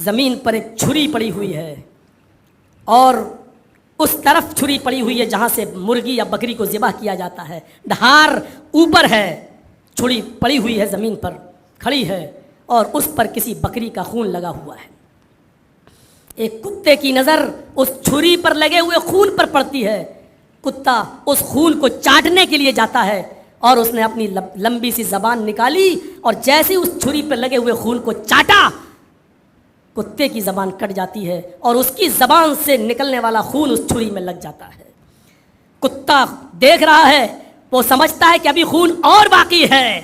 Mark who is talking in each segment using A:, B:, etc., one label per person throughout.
A: زمین پر ایک چھری پڑی ہوئی ہے اور اس طرف چھری پڑی ہوئی ہے جہاں سے مرغی یا بکری کو ذبح کیا جاتا ہے. دھار اوپر ہے, چھری پڑی ہوئی ہے زمین پر کھڑی ہے اور اس پر کسی بکری کا خون لگا ہوا ہے. ایک کتے کی نظر اس چھری پر لگے ہوئے خون پر پڑتی ہے. کتا اس خون کو چاٹنے کے لیے جاتا ہے اور اس نے اپنی لمبی سی زبان نکالی اور جیسے اس چھری پر لگے ہوئے خون کو چاٹا, کتے کی زبان کٹ جاتی ہے اور اس کی زبان سے نکلنے والا خون اس چھری میں لگ جاتا ہے. کتا دیکھ رہا ہے, وہ سمجھتا ہے کہ ابھی خون اور باقی ہے,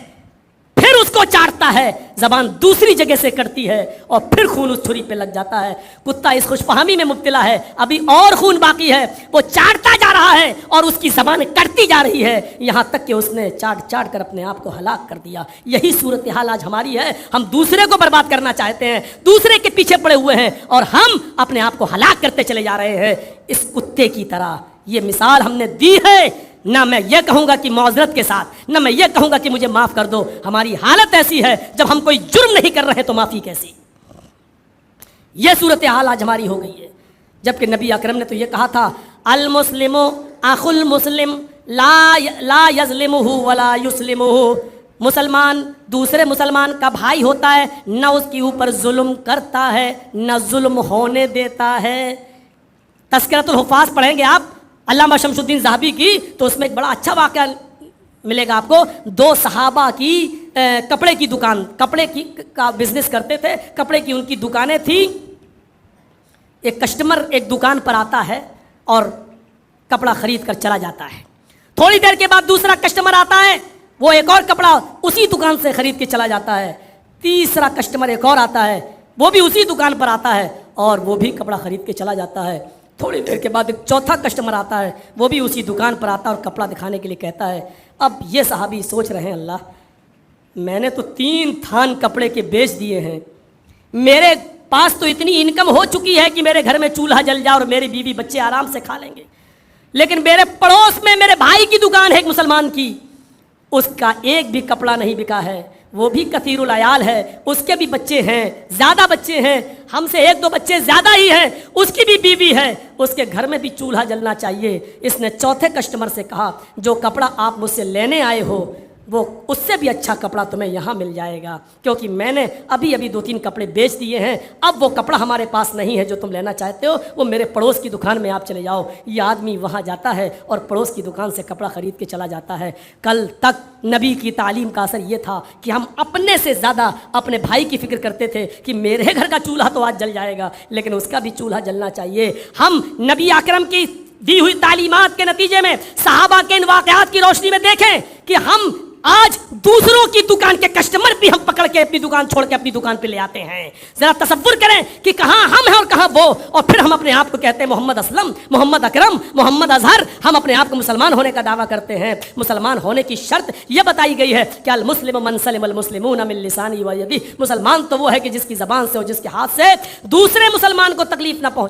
A: پھر اس کو چاٹتا ہے, زبان دوسری جگہ سے کٹتی ہے اور پھر خون اس چھری پہ لگ جاتا ہے. کتا اس خوش فہمی میں مبتلا ہے ابھی اور خون باقی ہے, وہ چاٹتا جا رہا ہے اور اس کی زبان کٹتی جا رہی ہے, یہاں تک کہ اس نے چاٹ چاٹ کر اپنے آپ کو ہلاک کر دیا. یہی صورتحال آج ہماری ہے. ہم دوسرے کو برباد کرنا چاہتے ہیں, دوسرے کے پیچھے پڑے ہوئے ہیں اور ہم اپنے آپ کو ہلاک کرتے چلے جا رہے ہیں اس کتے کی طرح. یہ مثال ہم نے دی ہے. نہ میں یہ کہوں گا کہ معذرت کے ساتھ, نہ میں یہ کہوں گا کہ مجھے معاف کر دو. ہماری حالت ایسی ہے جب ہم کوئی جرم نہیں کر رہے تو معافی کیسی. یہ صورتحال آج ہماری ہو گئی ہے. جبکہ نبی اکرم نے تو یہ کہا تھا, المسلم اخو المسلم لا یظلمہ ولا یسلمہ. مسلمان دوسرے مسلمان کا بھائی ہوتا ہے, نہ اس کے اوپر ظلم کرتا ہے نہ ظلم ہونے دیتا ہے. تذکرۃ الحفاظ پڑھیں گے آپ علامہ شمس الدین ذہبی کی تو اس میں ایک بڑا اچھا واقعہ ملے گا آپ کو. 2 صحابہ کی کپڑے کی دکان, کپڑے کی کا بزنس کرتے تھے, کپڑے کی ان کی دکانیں تھیں. ایک کسٹمر ایک دکان پر آتا ہے اور کپڑا خرید کر چلا جاتا ہے. تھوڑی دیر کے بعد دوسرا کسٹمر آتا ہے, وہ ایک اور کپڑا اسی دکان سے خرید کے چلا جاتا ہے. تیسرا کسٹمر ایک اور آتا ہے, وہ بھی اسی دکان پر آتا ہے اور وہ بھی کپڑا خرید کے چلا جاتا ہے. تھوڑی دیر کے بعد ایک چوتھا کسٹمر آتا ہے, وہ بھی اسی دکان پر آتا ہے اور کپڑا دکھانے کے لیے کہتا ہے. اب یہ صحابی سوچ رہے ہیں, اللہ میں نے تو 3 تھان کپڑے کے بیچ دیے ہیں, میرے پاس تو اتنی انکم ہو چکی ہے کہ میرے گھر میں چولہا جل جائے اور میری بیوی بچے آرام سے کھا لیں گے, لیکن میرے پڑوس میں میرے بھائی کی دکان ہے ایک مسلمان کی, اس کا ایک بھی کپڑا نہیں بکا ہے, وہ بھی کثیر العیال ہے, اس کے بھی بچے ہیں, زیادہ بچے ہیں, ہم سے 1-2 بچے زیادہ ہی ہیں, اس کی بھی بیوی ہے, اس کے گھر میں بھی چولہا جلنا چاہیے. اس نے چوتھے کسٹمر سے کہا, جو کپڑا آپ مجھ سے لینے آئے ہو وہ اس سے بھی اچھا کپڑا تمہیں یہاں مل جائے گا, کیونکہ میں نے ابھی 2-3 کپڑے بیچ دیے ہیں, اب وہ کپڑا ہمارے پاس نہیں ہے جو تم لینا چاہتے ہو, وہ میرے پڑوس کی دکان میں آپ چلے جاؤ. یہ آدمی وہاں جاتا ہے اور پڑوس کی دکان سے کپڑا خرید کے چلا جاتا ہے. کل تک نبی کی تعلیم کا اثر یہ تھا کہ ہم اپنے سے زیادہ اپنے بھائی کی فکر کرتے تھے کہ میرے گھر کا چولہا تو آج جل جائے گا لیکن اس کا بھی چولہا جلنا چاہیے. ہم نبی اکرم کی دی ہوئی تعلیمات کے نتیجے میں صحابہ کے ان واقعات کی روشنی میں دیکھیں کہ ہم آج دوسروں کی دکان کے کسٹمر بھی ہم پکڑ کے اپنی دکان چھوڑ کے اپنی دکان پہ لے آتے ہیں. ذرا تصور کریں کہ کہاں ہم ہیں اور کہاں وہ, اور پھر ہم اپنے آپ کو کہتے ہیں محمد اسلم, محمد اکرم, محمد اظہر. ہم اپنے آپ کو مسلمان ہونے کا دعویٰ کرتے ہیں. مسلمان ہونے کی شرط یہ بتائی گئی ہے کہ المسلم من سلم المسلمون من لسانه و یده. مسلمان تو وہ ہے کہ جس کی زبان سے اور جس کے ہاتھ سے دوسرے مسلمان کو تکلیف نہ پہنچے.